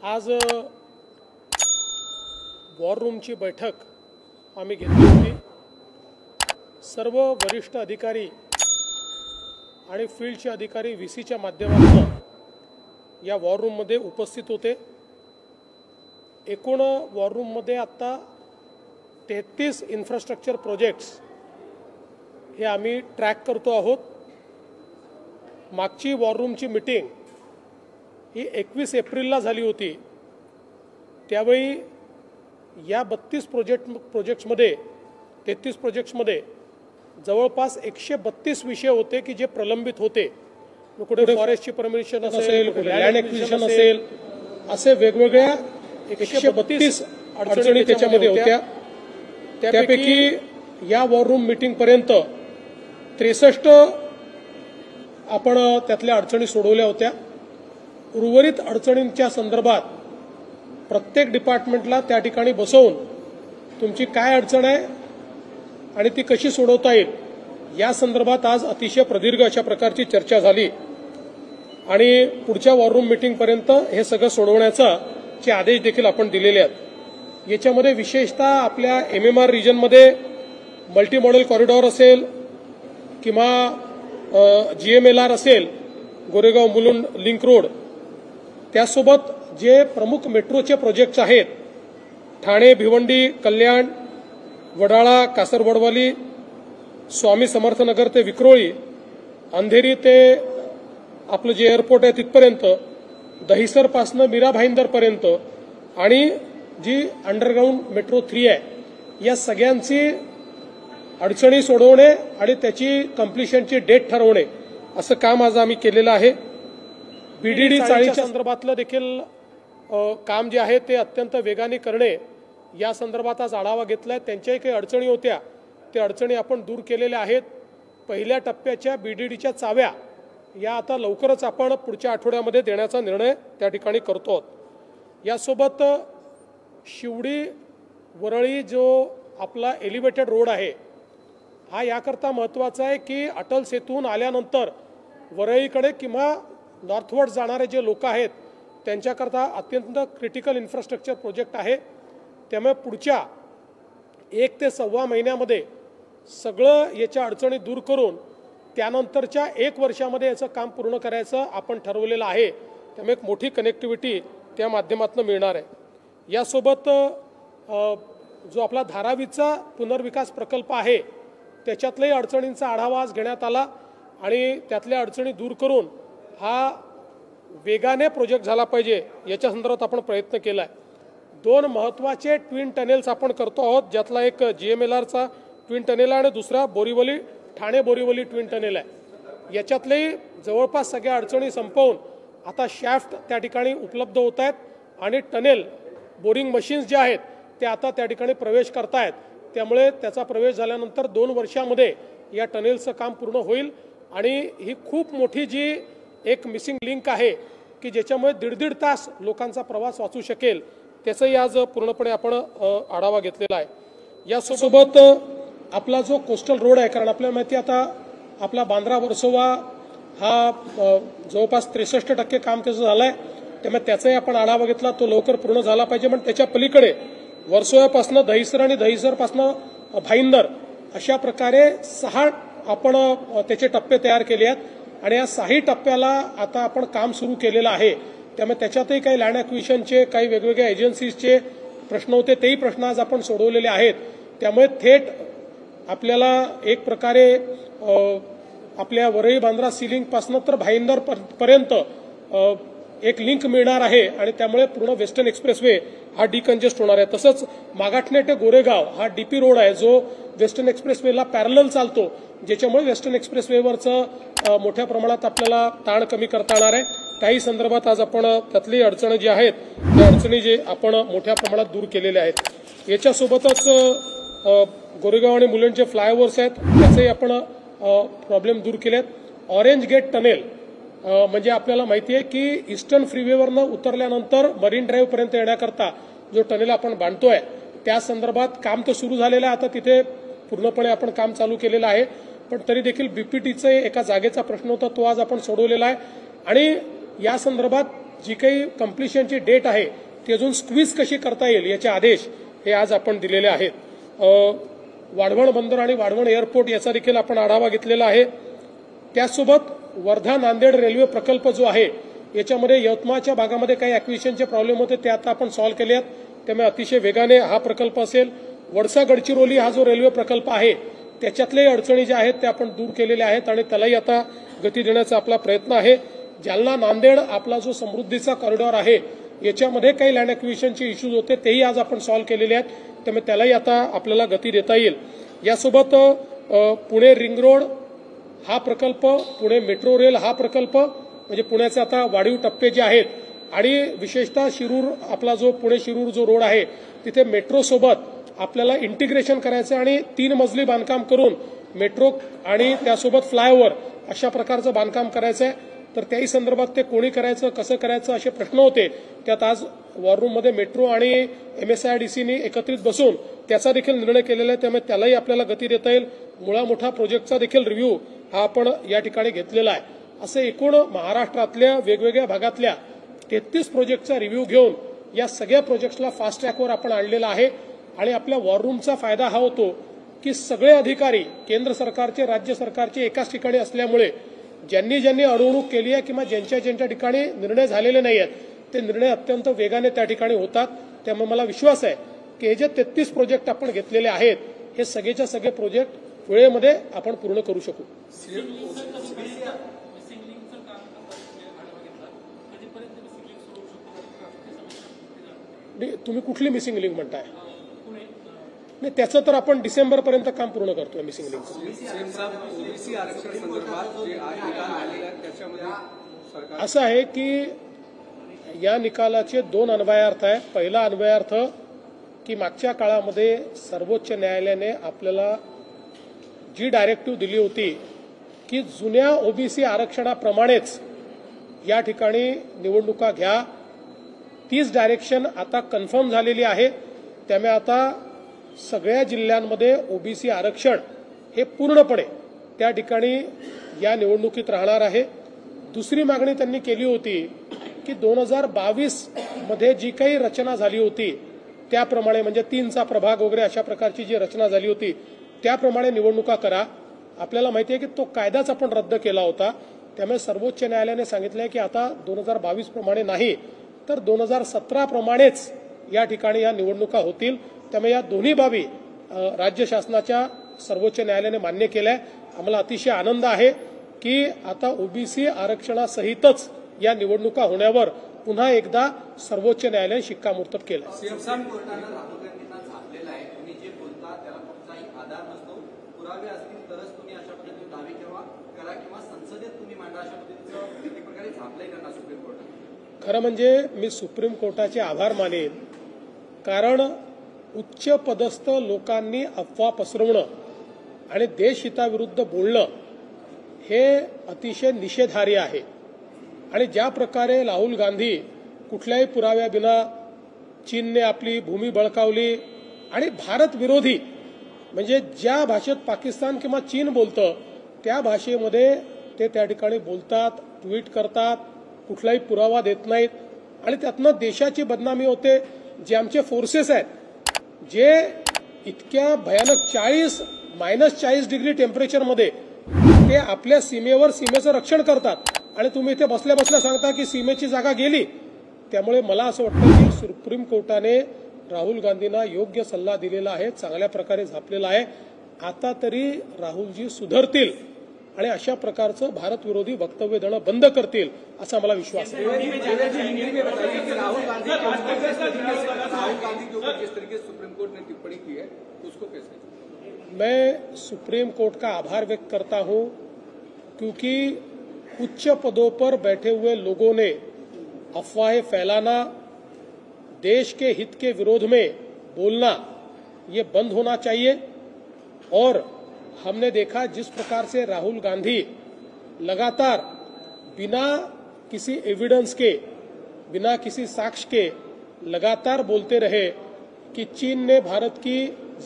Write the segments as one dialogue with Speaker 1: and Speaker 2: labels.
Speaker 1: आज वॉर रूमची बैठक आम्ही घेतली होती। सर्व वरिष्ठ अधिकारी आणि फील्डचे अधिकारी व्हीसीच्या माध्यमातून या वॉर रूममध्ये उपस्थित होते। एकूण वॉर रूममध्ये आता 33 इन्फ्रास्ट्रक्चर प्रोजेक्ट्स हे आम्ही ट्रॅक करतो आहोत। मागची वॉर रूमची मीटिंग ही 21 एप्रिलला झाली होती। त्यावेळी या 32 प्रोजेक्ट्समध्ये 33 प्रोजेक्ट्समध्ये जवळपास 132 विषय होते की जे प्रलंबित होते। कुठे फॉरेस्टची परमिशन असेल, लँड एक्विजिशन असेल, असे वेगवेगळ्या 132 अडचणी त्याच्यामध्ये होत्या। त्यापैकी या वॉर रूम मीटिंग पर्यंत 63 आपण त्यातल्या अडचणी सोडवल्या होत्या। उर्वरित अडचणींच्या संदर्भात प्रत्येक डिपार्टमेंटला त्या ठिकाणी बसवून तुमची काय अडचण आहे आणि ती कशी सोडवता येईल या संदर्भात आज अतिशय प्रदीर्घ अशा प्रकारची चर्चा झाली आणि पुढच्या वॉर रूम मीटिंग पर्यंत हे सगळं सोडवण्याचे आदेश देखील आपण दिलेले आहेत। याच्यामध्ये विशेषतः आपल्या एमएमआर रिजनमध्ये मल्टी मॉडेल कॉरिडॉर असेल किंवा जीएमएलआर असेल, गोरेगाव मुलुंड लिंक रोड, त्यासोबत जे प्रमुख मेट्रोचे प्रोजेक्ट्स आहेत, ठाणे भिवंडी कल्याण, वडाळा कासरवडवाली, स्वामी समर्थनगर ते विक्रोळी, अंधेरी ते आपलं जे एअरपोर्ट आहे तिथपर्यंत, दहिसरपासनं मीरा भाईंदरपर्यंत आणि जी अंडरग्राऊंड मेट्रो 3 आहे या सगळ्यांची अडचणी सोडवणे आणि त्याची कंप्लिशनची डेट ठरवणे असं काम आज आम्ही केलेलं आहे। बीडीडी चाळीच्या संदर्भातलं देखील काम जे आहे ते अत्यंत वेगाने करणे या संदर्भात आज आढावा घेतलाय। त्यांच्याही काही अडचणी होत्या, त्या अडचणी आपण दूर केलेल्या आहेत। पहिल्या टप्प्याच्या बीडीडीच्या चाव्या या आता लवकरच आपण पुढच्या आठवड्यामध्ये देण्याचा निर्णय त्या ठिकाणी करतो आहोत। यासोबत शिवडी वरळी जो आपला एलिव्हेटेड रोड आहे हा याकरता महत्त्वाचा आहे की अटल सेतून आल्यानंतर वरळीकडे किंवा नॉर्थवर्ड जाणारे जे लोक आहेत त्यांच्याकरता अत्यंत क्रिटिकल इन्फ्रास्ट्रक्चर प्रोजेक्ट आहे। त्यामुळे पुढच्या 1 ते सव्वा महिन्यामध्ये सगळं याच्या अडचणी दूर करून त्यानंतरच्या 1 वर्षामध्ये याचं काम पूर्ण करायचं आपण ठरवलेलं आहे। त्यामुळे एक मोठी कनेक्टिव्हिटी त्या माध्यमातून मिळणार आहे। यासोबत जो आपला धारावीचा पुनर्विकास प्रकल्प आहे त्याच्यातल्याही अडचणींचा आढावा आज घेण्यात आला आणि त्यातल्या अडचणी दूर करून हा वेगाने प्रोजेक्ट झाला पाहिजे याच्या संदर्भात आपण प्रयत्न केला आहे। 2 महत्त्वाचे ट्विन टनेल्स आपण करतो आहोत, ज्यातला एक जीएमएलआरचा ट्विन टनेल आहे आणि दुसरा बोरीवली ठाणे बोरीवली ट्विन टनेल आहे। याच्यातलेही जवळपास सगळ्या अडचणी संपवून आता शॅफ्ट त्या ठिकाणी उपलब्ध होत आहेत आणि टनेल बोरिंग मशीन्स जे आहेत ते आता त्या ठिकाणी प्रवेश करतायत। त्यामुळे त्याचा प्रवेश झाल्यानंतर 2 वर्षामध्ये या टनेलचं काम पूर्ण होईल आणि ही खूप मोठी जी एक मिसिंग लिंक आहे की ज्याच्यामुळे 1.5 तास लोकांचा प्रवास वाचू शकेल त्याचाही आज पूर्णपणे आपण आढावा घेतलेला आहे। यासोबत आपला जो कोस्टल रोड आहे, कारण आपल्याला माहिती आता आपला बांद्रा वर्सोवा हा जवळपास 63% काम त्याचं झालं आहे। त्यामुळे त्याचाही आपण आढावा घेतला, तो लवकर पूर्ण झाला पाहिजे। पण त्याच्या पलीकडे वर्सोव्यापासनं दहिसर आणि दहिसरपासनं भाईंदर अशा प्रकारे 6 आपण त्याचे टप्पे तयार केले आहेत आणि या 6 टप्प्याला आता आपण काम सुरू केलेलं आहे। त्यामुळे त्याच्यातही काही लँड ॲक्विजिशनचे काही वेगवेगळ्या एजन्सीजचे प्रश्न होते, तेही प्रश्न आज आपण सोडवलेले आहेत। त्यामुळे थेट आपल्याला एक प्रकारे आपल्या वरळी बांद्रा सीलिंगपासनं तर भाईंदर पर्यंत एक लिंक मिळणार आहे आणि त्यामुळे पूर्ण वेस्टर्न एक्सप्रेसवे हा डिकंजेस्ट होणार आहे। तसंच मागाठणे ते गोरेगाव हा डीपी रोड आहे जो वेस्टर्न एक्सप्रेसवेला पॅरलल चालतो, ज्याच्यामुळे वेस्टर्न एक्सप्रेसवेवरचं मोठ्या प्रमाणात आपल्याला ताण कमी करता येणार आहे। त्याही संदर्भात आज आपण त्यातली अडचणी जी आहेत त्या अडचणी जे आपण मोठ्या प्रमाणात दूर केलेल्या आहेत। याच्यासोबतच गोरेगाव आणि मुलुंडचे फ्लायओव्हर्स आहेत त्याचेही आपण प्रॉब्लेम दूर केलेत। ऑरेंज गेट टनेल म्हणजे आपल्याला माहिती आहे की ईस्टर्न फ्रीवेवरनं उतरल्यानंतर मरीन ड्राईव्ह पर्यंत येण्याकरता जो टनेल आपण बांधतोय त्या संदर्भात काम तर सुरू झालेलं आहे, आता तिथे पूर्णपणे आपण काम चालू केलेलं आहे। पण तरी देखील बीपीटीचे एका जागेचा प्रश्न होता, तो आज आपण सोडवलेला आहे आणि या संदर्भात जी काही कम्प्लिशनची डेट आहे ती अजून स्क्वीज कशी करता येईल याचे आदेश हे आज आपण दिलेले आहेत। वाढवण बंदर आणि वाढवण एअरपोर्ट याचा देखील आपण आढावा घेतलेला आहे। त्यासोबत वर्धा नांदेड रेल्वे प्रकल्प जो आहे याच्यामध्ये यवतमाळच्या भागामध्ये काही ॲक्विजिशनचे प्रॉब्लेम होते ते आता आपण सॉल्व्ह केले आहेत, त्यामुळे अतिशय वेगाने हा प्रकल्प असेल। वडसा गडचिरोली हा जो रेल्वे प्रकल्प आहे त्याच्यातले अडचणी ज्या आहेत त्या आपण दूर केलेल्या आहेत आणि त्यालाही आता गती देण्याचा आपला प्रयत्न आहे। जालना नांदेड आपला जो समृद्धीचा कॉरिडॉर आहे याच्यामध्ये काही लँड ॲक्विजिशनचे इश्यूज होते तेही आज आपण सॉल्व्ह केलेले आहेत, त्यामुळे त्यालाही आता आपल्याला गती देता येईल। यासोबत पुणे रिंग रोड हा प्रकल्प, पुणे मेट्रो रेल हा प्रकल्प म्हणजे पुण्याचे आता वाढीव टप्पे जे आहेत आणि विशेषतः शिरूर आपला जो पुणे शिरूर जो रोड आहे तिथे मेट्रो सोबत आपल्याला इंटिग्रेशन करायचं आणि 3 मजली बांधकाम करून मेट्रो आणि त्यासोबत फ्लायओव्हर अशा प्रकारचं बांधकाम करायचं आहे। तर त्याही संदर्भात ते कोणी करायचं कसं करायचं असे प्रश्न होते, त्यात आज वॉर रूममध्ये मेट्रो आणि MSIDCने एकत्रित बसून त्याचा देखील निर्णय केलेला आहे, त्यामुळे त्यालाही आपल्याला गती देता येईल। मुळा मोठा प्रोजेक्टचा देखील रिव्ह्यू हा आपण या ठिकाणी घेतलेला आहे। असे एकूण महाराष्ट्रातल्या वेगवेगळ्या भागातल्या 33 प्रोजेक्टचा रिव्ह्यू घेऊन या सगळ्या प्रोजेक्ट्सला फास्ट ट्रॅकवर आपण आणलेला आहे आणि आपल्या वॉर रूमचा फायदा हा होतो की सगळे अधिकारी केंद्र सरकारचे राज्य सरकारचे एकाच ठिकाणी असल्यामुळे ज्यांनी ज्यांनी अडवणूक केली आहे किंवा ज्यांच्या ठिकाणी निर्णय झालेले नाही आहेत ते निर्णय अत्यंत वेगाने त्या ठिकाणी होतात। त्यामुळे मला विश्वास आहे की हे जे 33 प्रोजेक्ट आपण घेतलेले आहेत हे सगळेच्या सगळे प्रोजेक्ट वेळेमध्ये आपण पूर्ण करू शकू। तुम्ही कुठली मिसिंग लिंक म्हणताय? नाही, त्याचं तर आपण डिसेंबरपर्यंत काम पूर्ण करतोय मिसिंग लिंकचं। असं आहे की या निकालाचे 2 अन्वयार्थ आहे। पहिला अन्वयार्थ की मागच्या काळामध्ये सर्वोच्च न्यायालयाने आपल्याला जी डायरेक्टिव्ह दिली होती की जुन्या ओबीसी आरक्षणाप्रमाणेच या ठिकाणी निवडणुका घ्या, तीच डायरेक्शन आता कन्फर्म झालेली आहे। त्यामुळे आता सगळ्या जिल्ह्यांमध्ये ओबीसी आरक्षण हे पूर्णपणे त्या ठिकाणी या निवडणुकीत राहणार आहे। दुसरी मागणी त्यांनी केली होती की 2022 मध्ये जी काही रचना झाली होती त्याप्रमाणे म्हणजे 3चा प्रभाग वगैरे अशा प्रकारची जी रचना झाली होती त्याप्रमाणे निवडणुका करा। आपल्याला माहिती आहे की तो कायदाच आपण रद्द केला होता, त्यामुळे सर्वोच्च न्यायालयाने सांगितलं की आता 2022 प्रमाणे नाही तर 2017 प्रमाणेच या ठिकाणी या निवडणुका होतील। त्यामुळे या दोन्ही बाबी राज्य शासनाच्या सर्वोच्च न्यायालयाने मान्य केल्या। आम्हाला अतिशय आनंद आहे की आता ओबीसी आरक्षणासहितच या निवडणुका होण्यावर पुन्हा एकदा सर्वोच्च न्यायालयाने शिक्कामोर्तब केलं। खरं म्हणजे मी सुप्रीम कोर्टाचे आभार मानेन, कारण उच्च पदस्थ लोकांनी अफवा पसरवणं आणि देशहिताविरुद्ध बोलणं हे अतिशय निषेधार्ह आहे। आणि ज्या प्रकारे राहुल गांधी कुठल्याही पुराव्याविना चीनने आपली भूमी बळकावली आणि भारत विरोधी म्हणजे ज्या भाषेत पाकिस्तान किंवा चीन बोलतं त्या भाषेमध्ये ते त्या ठिकाणी बोलतात, ट्विट करतात, कुठलाही पुरावा देत नाहीत आणि त्यातनं देशाची बदनामी होते। जे आमचे फोर्सेस आहेत जे इतक्या भयानक -40 डिग्री टेम्परेचरमध्ये ते आपल्या सीमेचं रक्षण करतात आणि तुम्ही इथे बसल्या बसल्या सांगता की सीमेची जागा गेली। त्यामुळे मला असं वाटतं की सुप्रीम कोर्टाने राहुल गांधींना योग्य सल्ला दिलेला आहे, चांगल्या प्रकारे झापलेला आहे। आता तरी राहुलजी सुधरतील आणि अशा प्रकारचं भारत विरोधी वक्तव्य देणं बंद करतील असा मला विश्वास आहे।
Speaker 2: राहुल गांधी के ऊपर जिस तरीके से सुप्रीम कोर्ट ने टिप्पणी की है उसको कैसे?
Speaker 1: मैं सुप्रीम कोर्ट का आभार व्यक्त करता हूं क्योंकि उच्च पदों पर बैठे हुए लोगों ने अफवाहें फैलाना, देश के हित के विरोध में बोलना ये बंद होना चाहिए। और हमने देखा जिस प्रकार से राहुल गांधी लगातार बिना किसी एविडेंस के, बिना किसी साक्ष्य के लगातार बोलते रहे कि चीन ने भारत की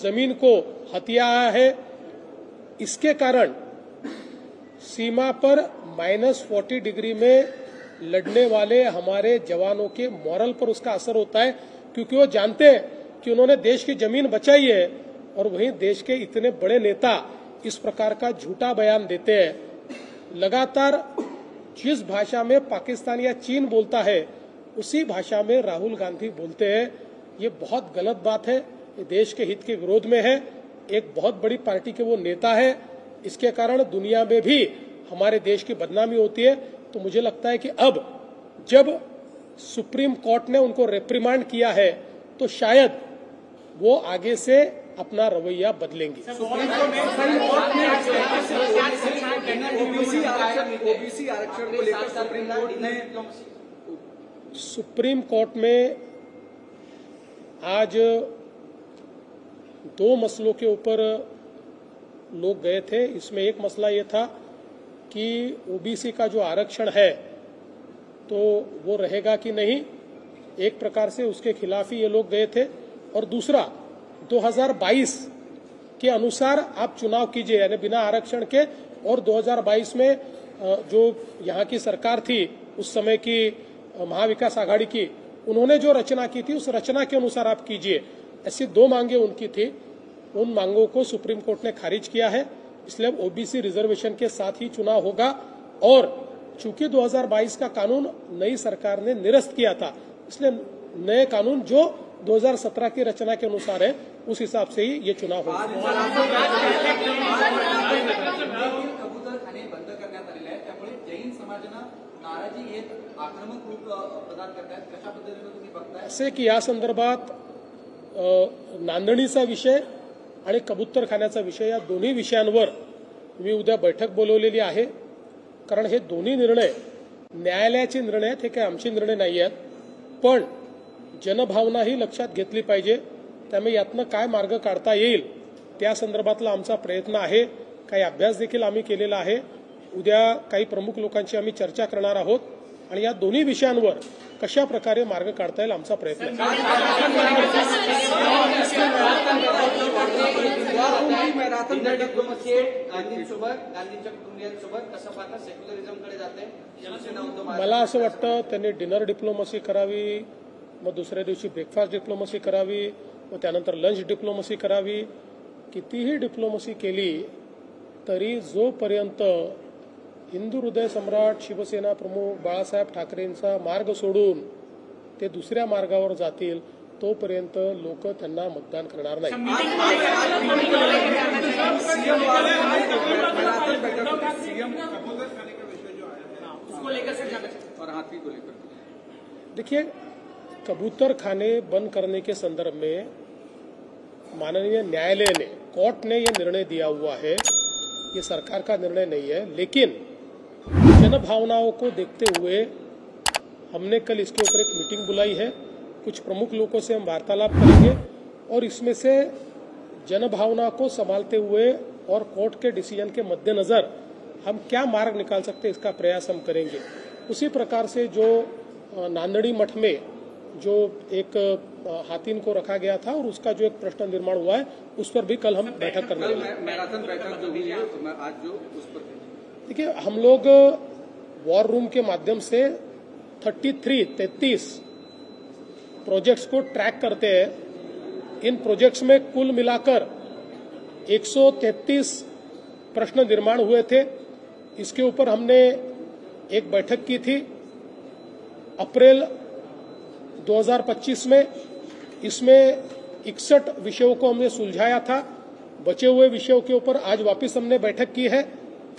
Speaker 1: जमीन को हथियाया है। इसके कारण सीमा पर -40 डिग्री में लड़ने वाले हमारे जवानों के मॉरल पर उसका असर होता है, क्योंकि वो जानते हैं कि उन्होंने देश की जमीन बचाई है और वहीं देश के इतने बड़े नेता इस प्रकार का झूठा बयान देते हैं। लगातार जिस भाषा में पाकिस्तान या चीन बोलता है उसी भाषा में राहुल गांधी बोलते हैं। ये बहुत गलत बात है, ये देश के हित के विरोध में है। एक बहुत बड़ी पार्टी के वो नेता है, इसके कारण दुनिया में भी हमारे देश की बदनामी होती है। तो मुझे लगता है कि अब जब सुप्रीम कोर्ट ने उनको रेप्रिमांड किया है तो शायद वो आगे से अपना रवैया बदलेंगे।
Speaker 2: ओबीसी आरक्षण को लेकर
Speaker 1: सुप्रीम कोर्ट में आज 2 मसलों के ऊपर लोग गए थे। इसमें एक मसला ये था कि ओबीसी का जो आरक्षण है तो वो रहेगा कि नहीं, एक प्रकार से उसके खिलाफ ही ये लोग गए थे। और दूसरा 2022 के अनुसार आप चुनाव कीजिए, यानी बिना आरक्षण के। और 2022 में जो यहाँ की सरकार थी उस समय की महाविकास आघाड़ी की, उन्होंने जो रचना की थी उस रचना के अनुसार आप कीजिए। ऐसी 2 मांगे उनकी थी, उन मांगों को सुप्रीम कोर्ट ने खारिज किया है। इसलिए अब ओबीसी रिजर्वेशन के साथ ही चुनाव होगा। और चूंकि 2022 का कानून नई सरकार ने निरस्त किया था, इसलिए नए कानून जो 2017 की रचना के अनुसार है उस हिसाब से ही ये चुनाव होगा।
Speaker 3: कबूतर खाणे बंद करण्यात आलेले आहेत, त्यामुळे जैन समाजानं नाराजी घेत आक्रमक रूप प्रदान करतायत। कशा पद्धतीने तुम्ही बघताय?
Speaker 1: असे की या संदर्भात नांदणीचा विषय आणि कबूतरखान्याचा विषय, या दोन्ही विषयांवर मी उद्या बैठक बोलवलेली आहे। कारण हे दोन्ही निर्णय न्यायालयाचे निर्णय आहेत, हे काही आमचे निर्णय नाही आहेत। पण जनभावना ही लक्षात घेतली पाहिजे। त्यामुळे यातनं काय मार्ग काढता येईल त्या संदर्भातला आमचा प्रयत्न आहे। काही अभ्यास देखील आम्ही केलेला आहे। उद्या काही प्रमुख लोकांची आम्ही चर्चा करणार आहोत आणि या दोन्ही विषयांवर कशा प्रकारे मार्ग काढता येईल आमचा प्रयत्न आहे।
Speaker 3: गांधींच्या कुटुंबियांसोबत कसं पाहता सेक्युलरिझमकडे जाते शिवसेना उद्धव?
Speaker 1: मला असं वाटतं त्यांनी डिनर डिप्लोमसी करावी, मग दुसऱ्या दिवशी ब्रेकफास्ट डिप्लोमसी करावी, मग त्यानंतर लंच डिप्लोमसी करावी। कितीही डिप्लोमसी केली तरी जोपर्यंत हिंदू हृदय सम्राट शिवसेना प्रमुख बाळासाहेब ठाकरेंचा मार्ग सोडून ते दुसऱ्या मार्गावर जातील तोपर्यंत लोक त्यांना मतदान करणार नाही। देखिए, कबूतर खाने बंद करने के संदर्भ में माननीय न्यायालय ने, कोर्ट ने यह निर्णय दिया हुआ है, ये सरकार का निर्णय नहीं है। लेकिन जनभावनाओं को देखते हुए हमने कल इसके ऊपर एक मीटिंग बुलाई है। कुछ प्रमुख लोगों से हम वार्तालाप करेंगे और इसमें से जनभावना को संभालते हुए और कोर्ट के डिसीजन के मद्देनजर हम क्या मार्ग निकाल सकते हैं इसका प्रयास हम करेंगे। उसी प्रकार से जो नांदड़ी मठ में जो एक हाथीन को रखा गया था और उसका जो एक प्रश्न निर्माण हुआ है उस पर भी कल हम बैठक करने वाले हैं।
Speaker 2: मैराथन बैठक जो हुई है आज जो उस पर
Speaker 1: देखिए, हम लोग वॉर रूम के माध्यम से 33 प्रोजेक्ट्स को ट्रैक करते हैं। इन प्रोजेक्ट्स में कुल मिलाकर 133 प्रश्न निर्माण हुए थे। इसके ऊपर हमने एक बैठक की थी अप्रैल 2025 में। इसमें 61 विषयों को हमने सुलझाया था। बचे हुए विषयों के ऊपर आज वापस हमने बैठक की है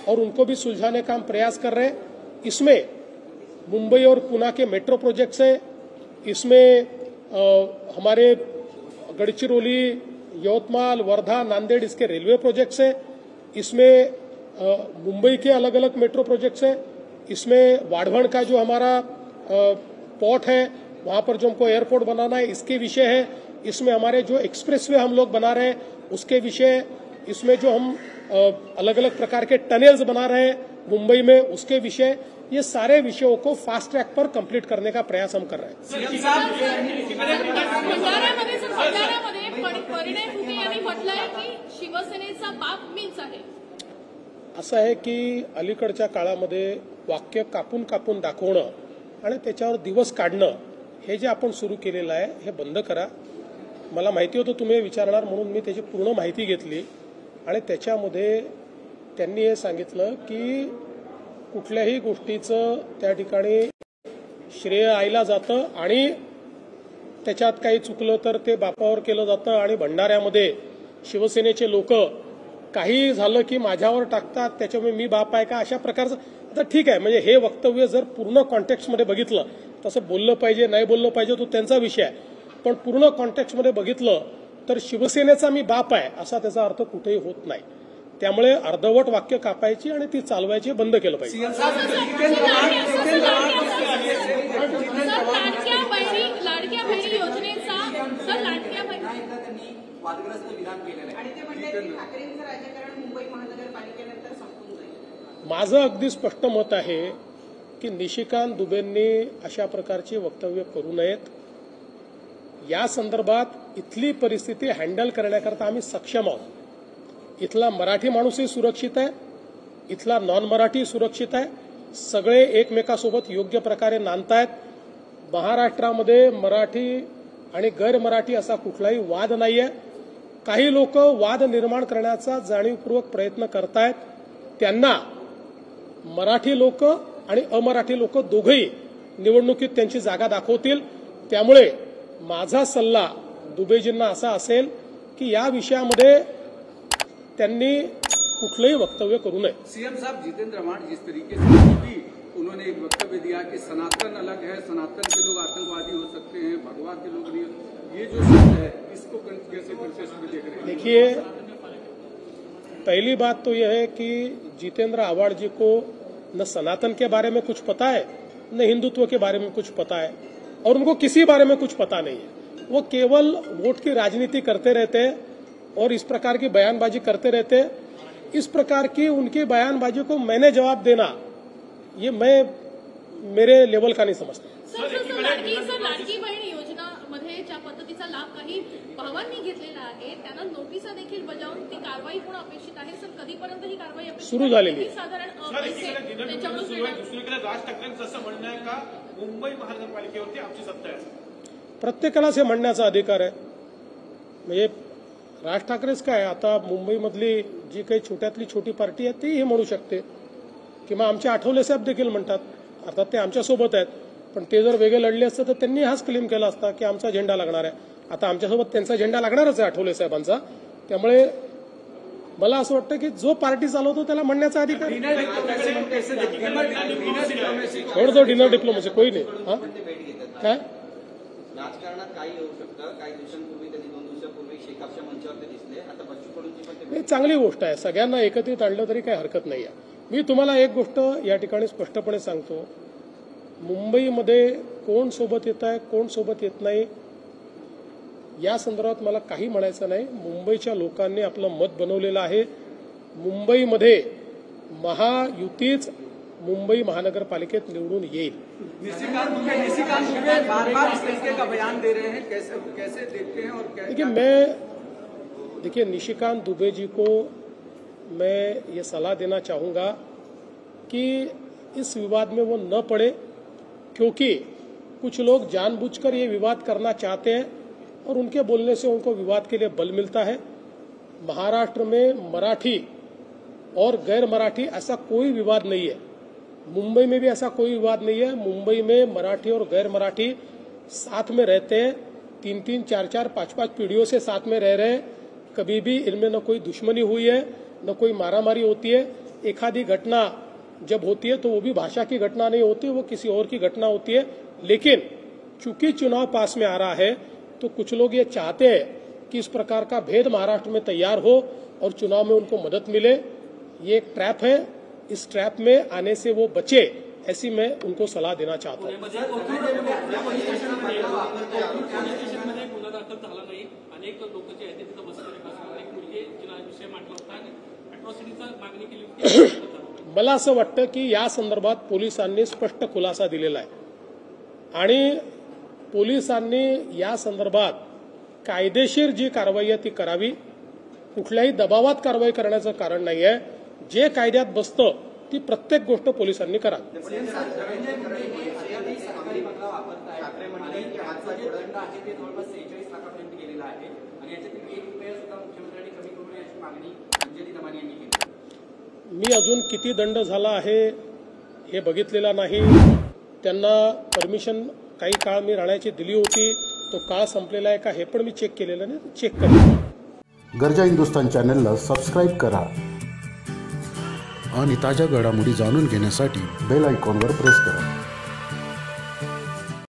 Speaker 1: और उनको भी सुलझाने का हम प्रयास कर रहे हैं। इसमें मुंबई और पुणे के मेट्रो प्रोजेक्ट्स हैं, इसमें हमारे गढ़चिरौली, यवतमाल, वर्धा, नांदेड़ इसके रेलवे प्रोजेक्ट्स हैं, इसमें मुंबई के अलग अलग मेट्रो प्रोजेक्ट्स हैं, इसमें वाढ़वण का जो हमारा पोर्ट है वहां पर जो हमको एयरपोर्ट बनाना है इसके विषय है, इसमें हमारे जो एक्सप्रेसवे हम लोग बना रहे हैं उसके विषय, इसमें जो हम अलग अलग प्रकार के टनल्स बना रहे हैं मुंबई में उसके विषय, ये सारे विषयों को फास्ट ट्रैक पर कंप्लीट करने का प्रयास हम कर रहे हैं।
Speaker 4: परिणय फुके यांनी म्हटलंय की शिवसेनेचा बाप मीच आहे।
Speaker 1: असं आहे की अलीकडच्या काळामध्ये वाक्य कापून कापून दाखवणं आणि त्याच्यावर दिवस काढणं हे जे आपण सुरू केलेलं आहे हे बंद करा. मला माहिती होतं तुम्ही विचारणार म्हणून मी त्याची पूर्ण माहिती घेतली आणि त्याच्यामध्ये त्यांनी हे सांगितलं की कुठल्याही गोष्टीचं त्या ठिकाणी श्रेय आईला जातं आणि त्याच्यात काही चुकलं तर ते बापावर केलं जातं आणि भंडाऱ्यामध्ये शिवसेनेचे लोक काही झालं की माझ्यावर टाकतात त्याच्यामुळे मी बाप आहे का अशा प्रकारचं. आता ठीक आहे, म्हणजे हे वक्तव्य जर पूर्ण कॉन्टेक्स्टमध्ये बघितलं तसं बोललं पाहिजे नाही बोललं पाहिजे तो त्यांचा विषय आहे, पण पूर्ण कॉन्टेक्स्टमध्ये बघितलं तर शिवसेनेचा मी बाप आहे असा त्याचा अर्थ कुठेही होत नाही. त्यामुळे अर्धवट वाक्य कापायची आणि ती चालवायची बंद केलं पाहिजे.
Speaker 4: लाडक्या बहिणी योजनेचा सर लाडक्या बहिणी
Speaker 3: त्यांनी वादग्रस्त विधान केलेलं आहे
Speaker 5: आणि ते म्हणतात की ठाकरेंचं राजकारण मुंबई महानगरपालिकेनंतर संपून जाईल.
Speaker 1: माझं अगदी स्पष्ट मत आहे की निशिकांत दुबेंनी अशा प्रकारची वक्तव्य करू नयेत. या संदर्भात इथली परिस्थिती हँडल करण्याकरता आम्ही सक्षम आहोत. इथला मराठी माणूसही सुरक्षित आहे, इथला नॉन मराठी सुरक्षित आहे, सगळे एकमेकासोबत योग्य प्रकारे नांदतायत. महाराष्ट्रामध्ये मराठी आणि गैर मराठी असा कुठलाही वाद नाहीये. काही लोक वाद निर्माण करण्याचा जाणीवपूर्वक प्रयत्न करतायत. त्यांना मराठी लोक आणि अमराठी लोक दोघेही निवडणुकीत त्यांची जागा दाखवतील. त्यामुळे माझा सल्ला दुबेजींना असा असेल की या विषयामध्ये त्यांनी कुठलंही वक्तव्य करू नये.
Speaker 2: सीएम साहब जितेंद्र आव्हाड जिस तरीके से भी उन्होंने एक वक्तव्य दिया कि सनातन अलग है, सनातन के लोग आतंकवादी हो सकते हैं, भगवा के लोग नहीं, ये जो शब्द है इसको कैसे कॉन्टेक्स्ट में देख रहे हैं?
Speaker 1: देखिए, पहली बात तो यह है कि जितेंद्र आव्हाड जी को न सनातन के बारे में कुछ पता है न हिंदुत्व के बारे में कुछ पता है और उनको किसी बारे में कुछ पता नहीं है. वो केवल वोट की राजनीति करते रहते हैं और इस प्रकार की बयानबाजी करते रहते हैं. इस प्रकार की उनकी बयानबाजी को मैंने जवाब देना ये मैं मेरे लेवल का नहीं समझता.
Speaker 4: लाडकी बहीण योजनामध्ये ज्या पद्धतीचा लाभ काही भावांनी घेतलेला आहे त्यांना नोटिसा देखील बजावून ती कारवाई होणं अपेक्षित आहे. सर कधीपर्यंत ही कारवाई
Speaker 1: सुरू झालेली आहे?
Speaker 4: साधारण
Speaker 6: दुसरीकडे राज ठाकरेंचं असं म्हणणं आहे का मुंबई महानगरपालिकेवरती आमची सत्ता आहे.
Speaker 1: प्रत्येकालाच हे म्हणण्याचा अधिकार आहे. म्हणजे राज ठाकरेच काय, आता मुंबईमधली जी काही छोट्यातली छोटी पार्टी आहे तीही म्हणू शकते किंवा आमचे आठवले साहेब देखील म्हणतात. अर्थात ते आमच्यासोबत आहेत, पण ते जर वेगळे लढले असते तर त्यांनी हाच क्लेम केला असता की आमचा झेंडा लागणार आहे. आता आमच्यासोबत त्यांचा झेंडा लागणारच आहे आठवले साहेबांचा. त्यामुळे मला असं वाटतं की जो पार्टी चालवतो त्याला म्हणण्याचा अधिकार. छोड़ दो डिनर डिप्लोमसी, कोई नाही. हा काय
Speaker 3: राजकारणात काही येऊ शकतं. काही दिवसांपूर्वी त्यांनी 2 दिवसापूर्वी शेकापच्या मंचावर ते दिसले. आता बच्चू कडूंची पण
Speaker 1: ही चांगली गोष्ट आहे. सगळ्यांना एकत्रित आणलं तरी काही हरकत नाही आहे. मी तुम्हाला एक गोष्ट या ठिकाणी स्पष्टपणे सांगतो, मुंबईमध्ये कोण सोबत येत आहे कोण सोबत येत नाही या संदर्भात मला काही म्हणायचं नाही. मुंबईच्या लोकांनी आपलं मत बनवलेलं आहे. मुंबईमध्ये महायुतीच मुंबई महानगरपालिकेत निवडून येईल.
Speaker 2: निशिकांत दुबे बार-बार इस तरीके का बयान दे रहे हैं, कैसे देखते हैं और क्या?
Speaker 1: देखिए निशिकांत दुबे जी को मैं ये सलाह देना चाहूंगा कि इस विवाद में वो न पड़े, क्योंकि कुछ लोग जानबूझकर ये विवाद करना चाहते हैं और उनके बोलने से उनको विवाद के लिए बल मिलता है. महाराष्ट्र में मराठी और गैर मराठी ऐसा कोई विवाद नहीं है. मुंबई में भी ऐसा कोई विवाद नहीं है. मुंबई में मराठी और गैर मराठी साथ में रहते हैं. 3-3, 4-4, 5-5 पीढ़ियों से साथ में रह रहे हैं. कभी भी इनमें न कोई दुश्मनी हुई है न कोई मारामारी होती है. एखादी घटना जब होती है तो वो भी भाषा की घटना नहीं होती, वो किसी और की घटना होती है. लेकिन चूंकि चुनाव पास में आ रहा है तो कुछ लोग ये चाहते हैं कि इस प्रकार का भेद महाराष्ट्र में तैयार हो और चुनाव में उनको मदद मिले. ये एक ट्रैप है. इस ट्रैप में आने से वो बचे, ऐसी मैं उनको सलाह देना चाहता हूँ.
Speaker 6: अनेक लोक जे आहेत तिथं बसलेले एक मुलगी जिला विषय मांडला होता आणि अॅट्रॉसिटीचा मागणी केली होती.
Speaker 1: मला असं वाटतं की या संदर्भात पोलिसांनी स्पष्ट खुलासा दिलेला आहे आणि पोलिसांनी या संदर्भात कायदेशीर जी कारवाई आहे ती करावी. कुठल्याही दबावात कारवाई करण्याचं कारण नाही आहे. जे कायद्यात बसतं ती प्रत्येक गोष्ट पोलिसांनी करावी.
Speaker 3: सरकारी बंगला वापरताय आणि आजचा जे दंड आहे ते जवळपास 46 लाखापर्यंत गेलेला आहे आणि याच्यातील 1 रुपया सुद्धा मुख्यमंत्र्यांनी कमी करू नये अशी मागणी अंजली दमानी यांनी केली.
Speaker 1: मी अजून किती दंड झाला आहे हे बघितलेला नाही. त्यांना परमिशन काही काळ मी राहण्याची दिली होती, तो काळ संपलेला आहे का हे पण मी चेक केलेलं नाही, चेक करेन.
Speaker 7: गरजा हिंदुस्तान चॅनलला सबस्क्राईब करा आणि ताज्या घडामोडी जाणून घेण्यासाठी बेल आयकॉनवर प्रेस करा.